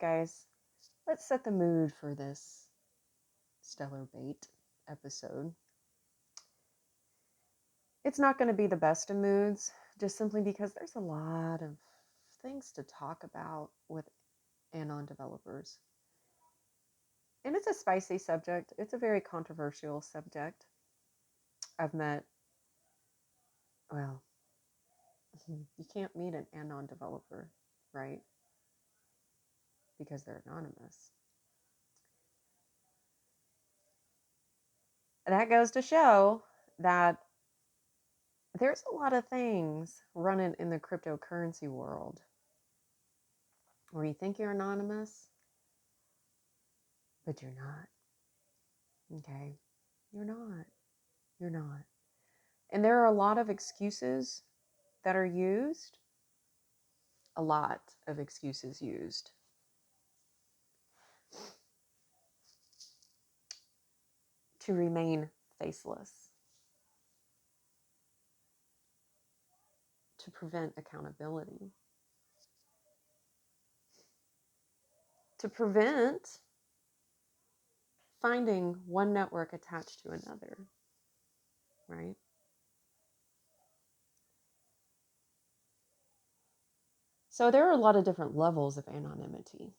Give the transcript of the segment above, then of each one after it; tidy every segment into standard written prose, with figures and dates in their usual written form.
guys, let's set the mood for this Stellar Bait episode. It's not going to be the best of moods, just simply because there's a lot of things to talk about with Anon developers. And it's a spicy subject. It's a very controversial subject. I've met, well, you can't meet an Anon developer, right? Because they're anonymous. That goes to show that there's a lot of things running in the cryptocurrency world where you think you're anonymous, but you're not. Okay? You're not. You're not. And there are a lot of excuses that are used. A lot of excuses used. To remain faceless. To prevent accountability. To prevent finding one network attached to another. Right? So there are a lot of different levels of anonymity.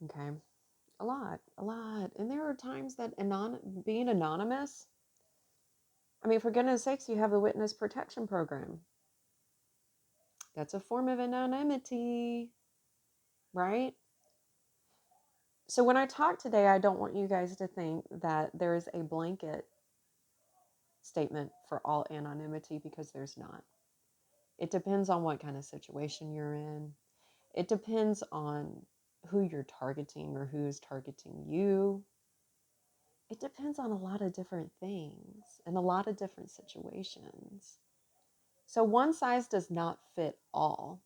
Okay? A lot. And there are times that being anonymous, I mean, for goodness sakes, you have a witness protection program. That's a form of anonymity, right? So when I talk today, I don't want you guys to think that there is a blanket statement for all anonymity, because there's not. It depends on what kind of situation you're in. It depends on who you're targeting or who is targeting you. It depends on a lot of different things and a lot of different situations. So one size does not fit all.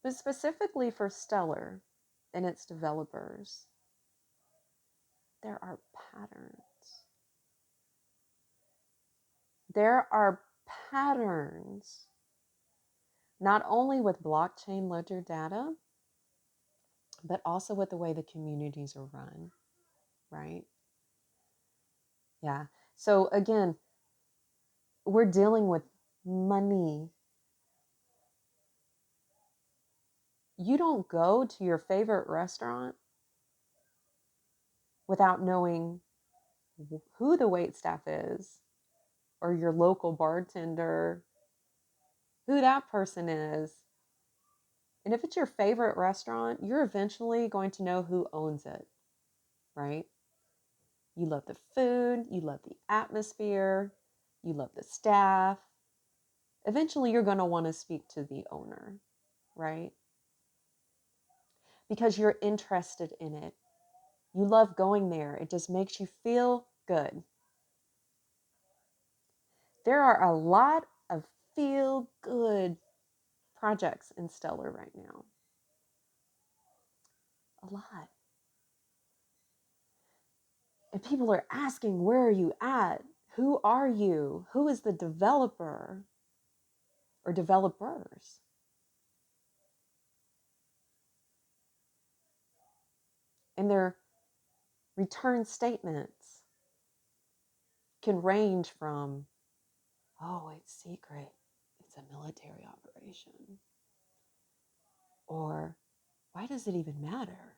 But specifically for Stellar and its developers, there are patterns. There are patterns, not only with blockchain ledger data, but also with the way the communities are run, right? Yeah. So again, we're dealing with money. You don't go to your favorite restaurant without knowing who the wait staff is, or your local bartender, who that person is. And if it's your favorite restaurant, you're eventually going to know who owns it, right? You love the food, you love the atmosphere, you love the staff. Eventually, you're going to want to speak to the owner, right? Because you're interested in it. You love going there. It just makes you feel good. There are a lot of feel good projects in Stellar right now. A lot. And people are asking, where are you at? Who are you? Who is the developer or developers? And their return statements can range from, oh, it's secret, it's a military operation. Or, why does it even matter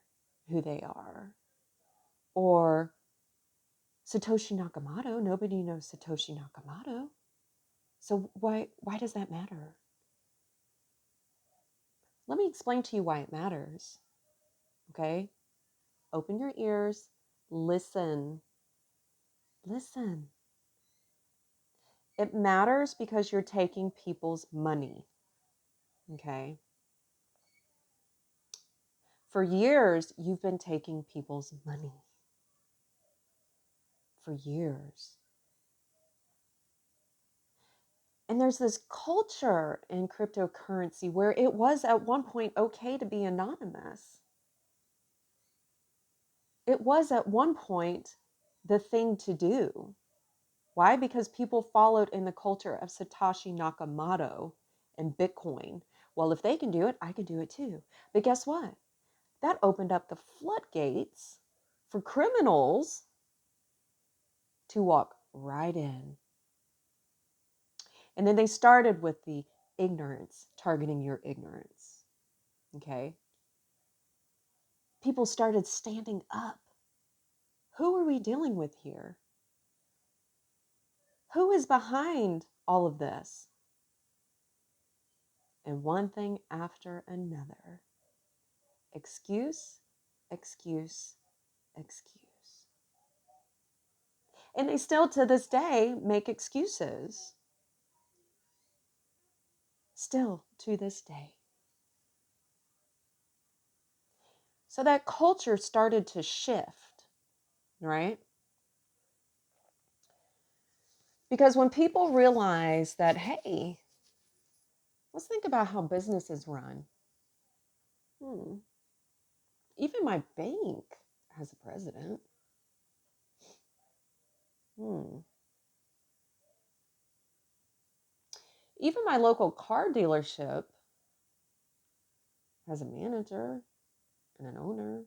who they are? Or, Satoshi Nakamoto, nobody knows Satoshi Nakamoto. So why does that matter? Let me explain to you why it matters. Okay? Open your ears, listen. Listen. It matters because you're taking people's money. Okay? For years, you've been taking people's money. For years. And there's this culture in cryptocurrency where it was at one point okay to be anonymous. It was at one point the thing to do. Why? Because people followed in the culture of Satoshi Nakamoto and Bitcoin. Well, if they can do it, I can do it too. But guess what? That opened up the floodgates for criminals to walk right in. And then they started with the ignorance, targeting your ignorance. Okay? People started standing up. Who are we dealing with here? Who is behind all of this? And one thing after another. Excuse, excuse, excuse. And they still to this day make excuses. Still to this day. So that culture started to shift, right? Because when people realize that, hey, let's think about how businesses run. Even my bank has a president. Even my local car dealership has a manager and an owner.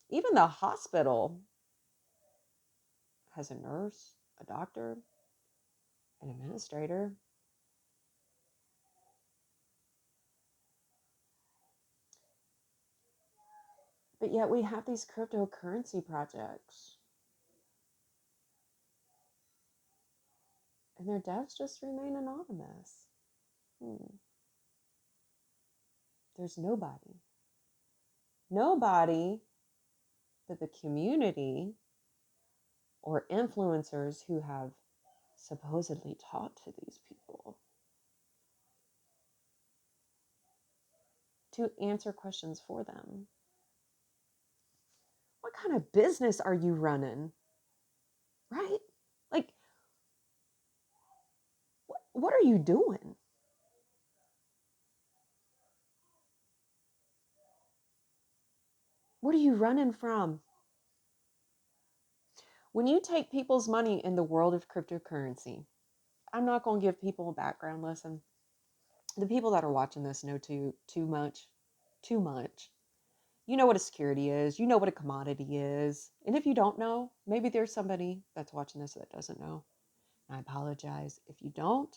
Even the hospital has a nurse, a doctor, an administrator. But yet we have these cryptocurrency projects. And their devs just remain anonymous. There's nobody but the community or influencers who have supposedly taught to these people to answer questions for them. What kind of business are you running? Right? Like, what are you doing? What are you running from? When you take people's money in the world of cryptocurrency, I'm not going to give people a background lesson. The people that are watching this know too much. You know what a security is. You know what a commodity is. And if you don't know, maybe there's somebody that's watching this that doesn't know. I apologize. If you don't,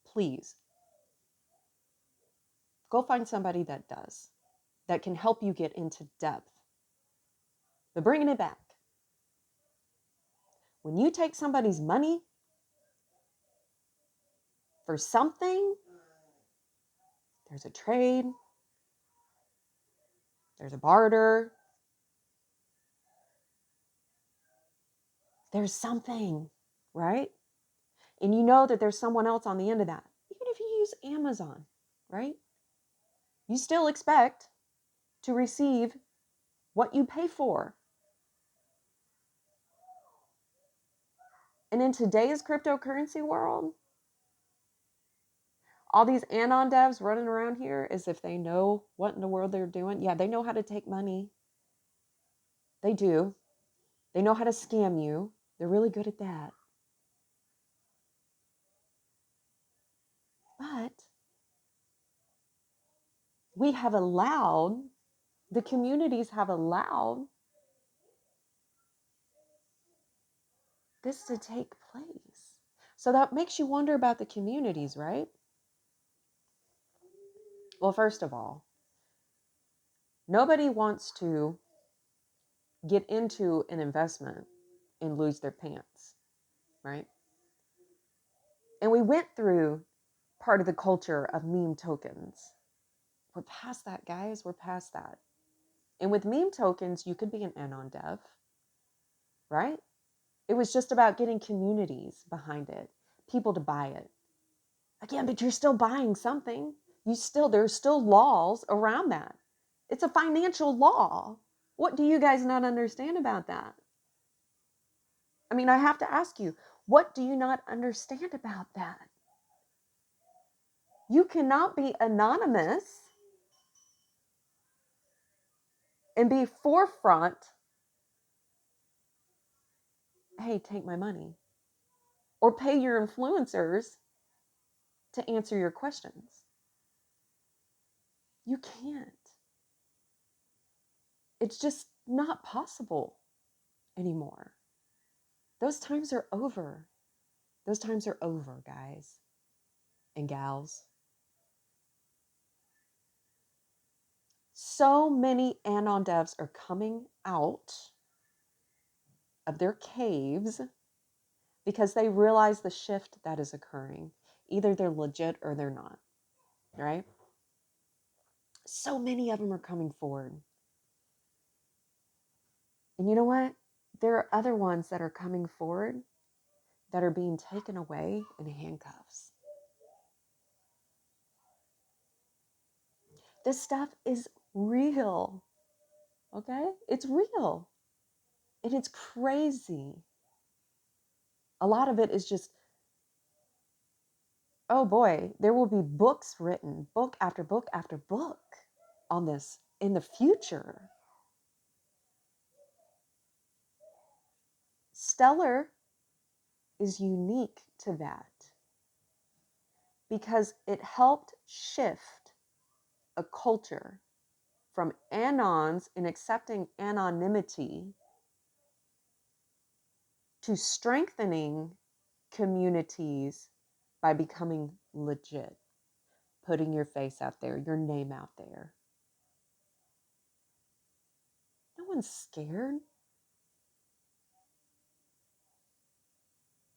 please go find somebody that does, that can help you get into depth. But bringing it back, when you take somebody's money for something, there's a trade, there's a barter, there's something, right? And you know that there's someone else on the end of that. Even if you use Amazon, right? You still expect to receive what you pay for. And in today's cryptocurrency world, all these Anon devs running around here as if they know what in the world they're doing. Yeah, they know how to take money. They do. They know how to scam you. They're really good at that. But we have allowed, the communities have allowed this to take place. So that makes you wonder about the communities, right? Well, first of all, nobody wants to get into an investment and lose their pants, right? And we went through part of the culture of meme tokens. We're past that, guys. We're past that. And with meme tokens, you could be an Anon Dev, right? It was just about getting communities behind it, people to buy it. Again, but you're still buying something. There's still laws around that. It's a financial law. What do you guys not understand about that? I mean, I have to ask you, what do you not understand about that? You cannot be anonymous and be forefront. Hey, take my money. Or pay your influencers to answer your questions. You can't. It's just not possible anymore. Those times are over. Those times are over, guys and gals. So many Anon devs are coming out of their caves because they realize the shift that is occurring. Either they're legit or they're not, right? So many of them are coming forward. And you know what? There are other ones that are coming forward that are being taken away in handcuffs. This stuff is real, okay? It's real. And it's crazy. A lot of it is just, oh boy, there will be books written, book after book after book on this in the future. Stellar is unique to that because it helped shift a culture from anons and accepting anonymity to strengthening communities by becoming legit, putting your face out there, your name out there. No one's scared.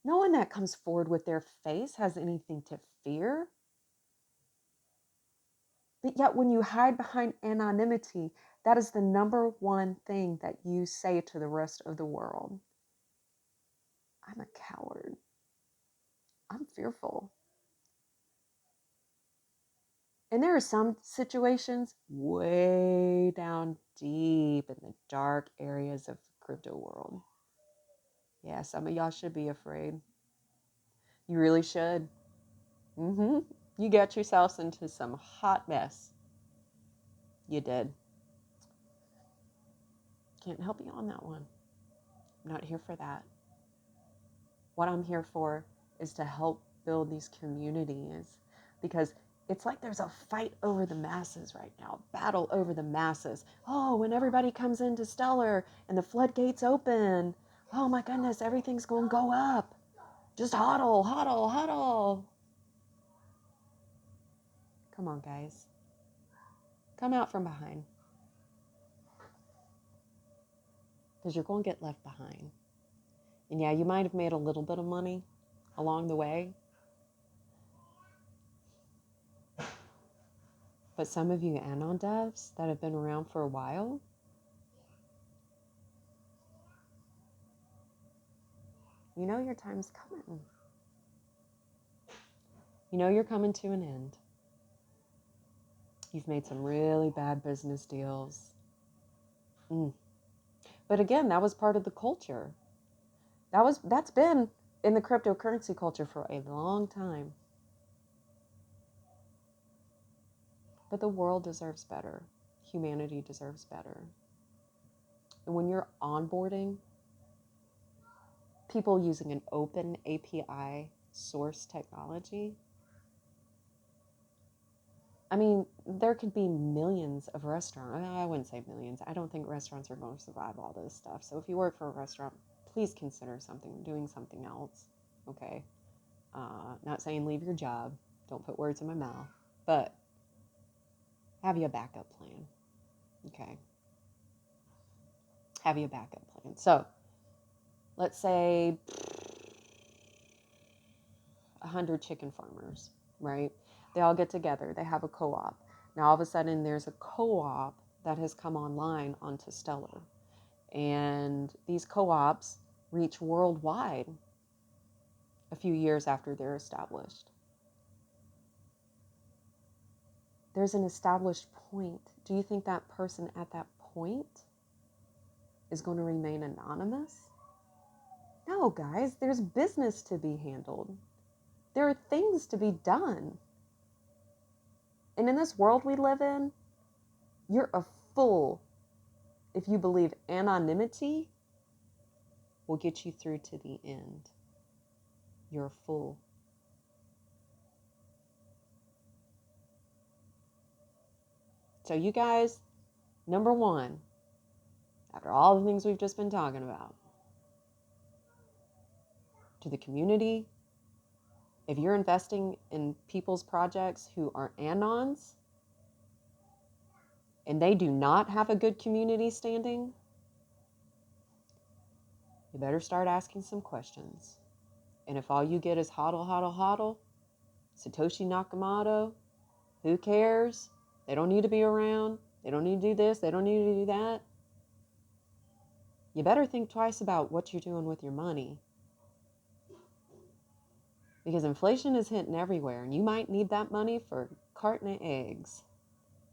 No one that comes forward with their face has anything to fear. But yet when you hide behind anonymity, that is the number one thing that you say to the rest of the world. I'm a coward. I'm fearful. And there are some situations way down deep in the dark areas of the crypto world. Yeah, some of y'all should be afraid. You really should. You got yourselves into some hot mess. You did. Can't help you on that one. I'm not here for that. What I'm here for is to help build these communities because it's like there's a fight over the masses right now, battle over the masses. Oh, when everybody comes into Stellar and the floodgates open, oh my goodness, everything's going to go up. Just hodl, hodl, hodl. Come on, guys. Come out from behind. Because you're going to get left behind. And yeah, you might have made a little bit of money along the way. But some of you Anon devs that have been around for a while, you know your time's coming. You know you're coming to an end. You've made some really bad business deals. But again, that was part of the culture. That's been in the cryptocurrency culture for a long time. But the world deserves better. Humanity deserves better. And when you're onboarding people using an open API source technology, I mean, there could be millions of restaurants. I wouldn't say millions. I don't think restaurants are going to survive all this stuff. So if you work for a restaurant, please consider doing something else. Okay. Not saying leave your job. Don't put words in my mouth. But have you a backup plan. Okay. Have you a backup plan. So let's say 100 chicken farmers, right? They all get together. They have a co-op. Now, all of a sudden, there's a co-op that has come online onto Stellar. And these co-ops reach worldwide a few years after they're established. There's an established point. Do you think that person at that point is going to remain anonymous? No, guys, there's business to be handled. There are things to be done. And in this world we live in, you're a fool if you believe anonymity will get you through to the end. You're a fool. So you guys, number one, after all the things we've just been talking about, to the community, if you're investing in people's projects who are Anons and they do not have a good community standing, you better start asking some questions. And if all you get is hodl, hodl, hodl, Satoshi Nakamoto, who cares? They don't need to be around. They don't need to do this. They don't need to do that. You better think twice about what you're doing with your money. Because inflation is hitting everywhere, and you might need that money for a carton of eggs.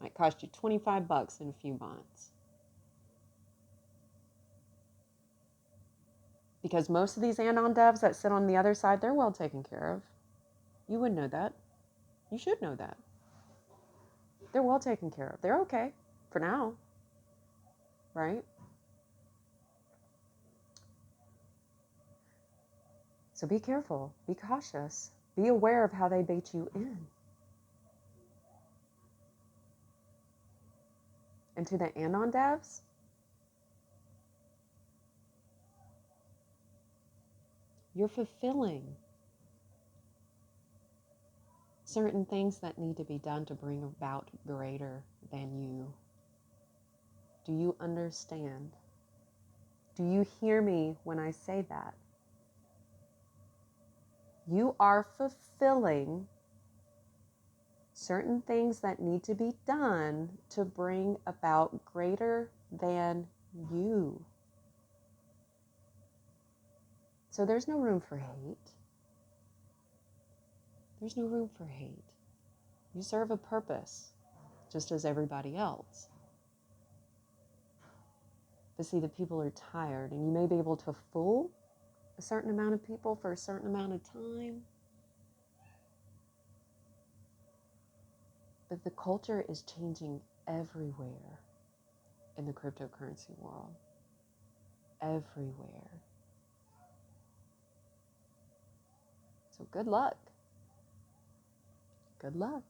Might cost you $25 in a few months. Because most of these Anon devs that sit on the other side, they're well taken care of. You wouldn't know that. You should know that. They're well taken care of. They're okay for now, right? So be careful, be cautious, be aware of how they bait you in. And to the Anon devs, you're fulfilling certain things that need to be done to bring about greater than you. Do you understand? Do you hear me when I say that? You are fulfilling certain things that need to be done to bring about greater than you. So there's no room for hate. There's no room for hate. You serve a purpose, just as everybody else. But see, the people are tired, and you may be able to fool a certain amount of people for a certain amount of time. But the culture is changing everywhere in the cryptocurrency world. Everywhere. So good luck. Good luck.